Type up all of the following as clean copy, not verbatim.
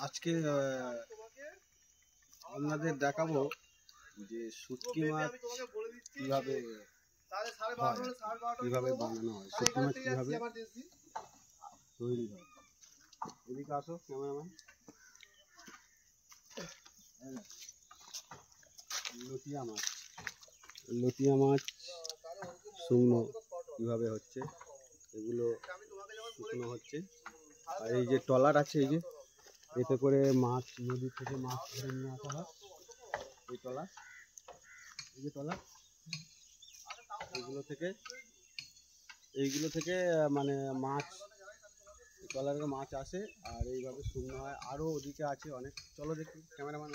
আজকে আপনাদের দেখাবো যে শুটকি মাছ কিভাবে বানানো হয়, শুটকি মাছ কিভাবে তৈরি হয়। এদিকে আসো ক্যামেরাম্যান। লটিয়া মাছ শুকনো কিভাবে হচ্ছে, এগুলো শুকনো হচ্ছে। আর এই যে ট্রলার আছে, এই যে এতে করে মাছ নদী থেকে মাছ ধরে নিয়ে আসা হয়। এই ট্রলার, এই যে ট্রলার, এইগুলো থেকে মানে মাছ, ট্রলারে মাছ আসে আর এইভাবে শুকনো হয়। আরও ওদিকে আছে অনেক, চলো দেখি ক্যামেরাম্যান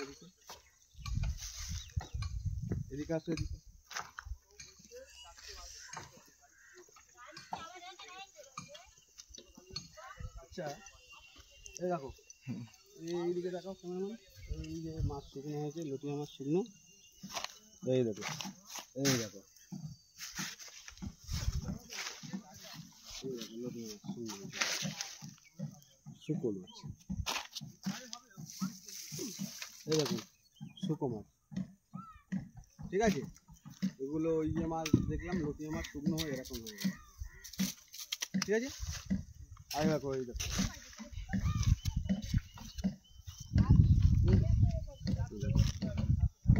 এদিকে আসো, এদিকে। আচ্ছা, এই দেখো, এইদিকে দেখো ক্যামেরাম্যান, এই যে মাছ শুকনো হয়েছে, লটিয়া মাছ শুকনো, এই দেখো, এই দেখো, লটিয়া মাছ শুকনো হয়েছে, শুকনো মাছ, এই দেখুন শুকনো মাছ, ঠিক আছে। এগুলো ইয়ে মাছ দেখলাম, লটিয়া মাছ শুকনো হয়ে এরকম হয়ে গেছে, ঠিক আছে। আর দেখো, এই দেখো,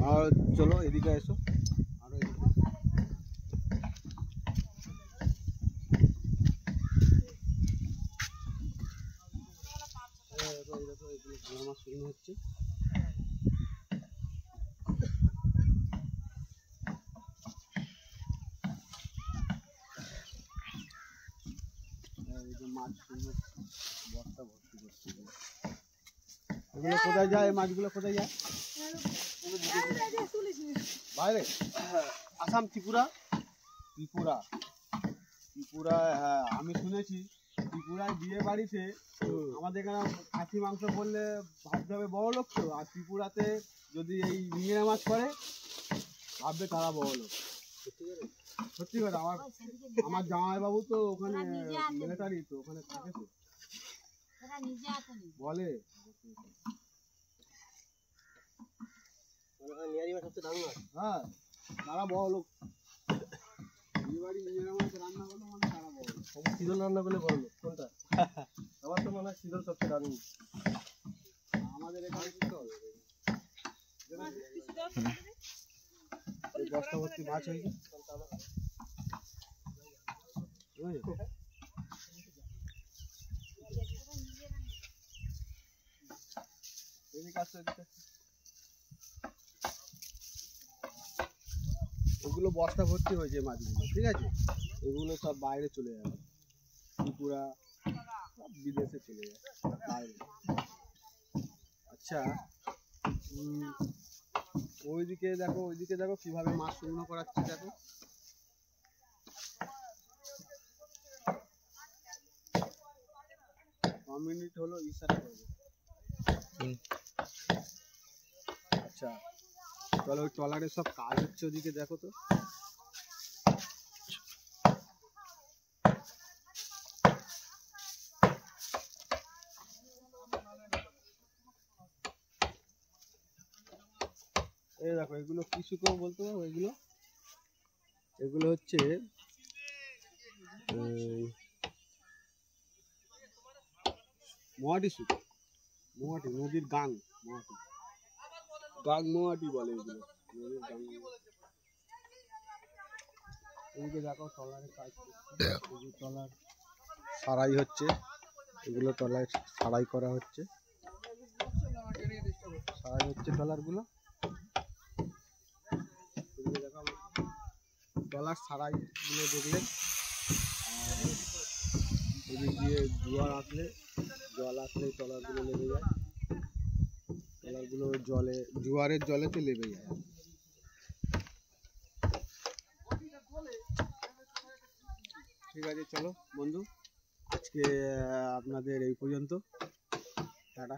আর চলো এদিকে এসো, আরো এদিকে। এই দেখো, এগুলো ভাঙা মাছ শুকনো হচ্ছে। মাছ শুকনো বস্তা ভর্তি করছে। এগুলো কোথায় যায়? মাছগুলো কোথায় যায়? বাইরে, আসাম, ত্রিপুরা। হ্যাঁ, আমি শুনেছি ত্রিপুরায় বিয়ে বাড়িতে আমাদের এখানে খাসি মাংস বললে ভাবতে হবে বড় লোক তো, আর ত্রিপুরাতে যদি এই মিঙে মাছ করে ভাববে তারা বড় লোক। সত্যি কথা, আমার জামাইবাবু তো ওখানে মিলিটারি, তো ওখানে থাকে, তো বলে হ্যাঁ তারা বড় লোক। রান্না করলে মানে তারা বড় লোক। শীতল রান্না করলে বড় লোক কোনটা? আমার তো মনে হয় শীতল সবচেয়ে দারুণ। আমাদের এখানে বস্তা ভর্তি মাছ হয়েছে। এগুলো বস্তা ভর্তি হয়েছে মাছগুলো, ঠিক আছে। এগুলো সব বাইরে চলে যাবে, ত্রিপুরা, সব বিদেশে চলে যায় বাইরে। আচ্ছা, ওইদিকে দেখো কিভাবে মাছ শুকনো করাচ্ছে, দেখো। মিনিট হলো, ইশারা করবে। আচ্ছা চলো, ওই ট্রলারের সব কাজ হচ্ছে, ওদিকে দেখো তো। এই দেখো, এগুলো কি শুকনো বলতে পারবো? এগুলো হচ্ছে মোয়াটি শুকনো, মোয়াটি, নদীর গাং মোয়াটি বলে এগুলো, নদীর গাং। এদিকে দেখো ট্রলারের কাজ করছে, ট্রলার সারাই হচ্ছে, এগুলো ট্রলার সারাই করা হচ্ছে, ট্রলারগুলো। ট্রলার সারাইগুলো দেখলেন। এদিক দিয়ে জল আসলে ট্রলারগুলো লেগে যায়, ট্রলারগুলো জোয়ারের জলেতে লেগে যায়। ঠিক আছে, চলো বন্ধু, আজকে আপনাদের এই পর্যন্ত, টাটা।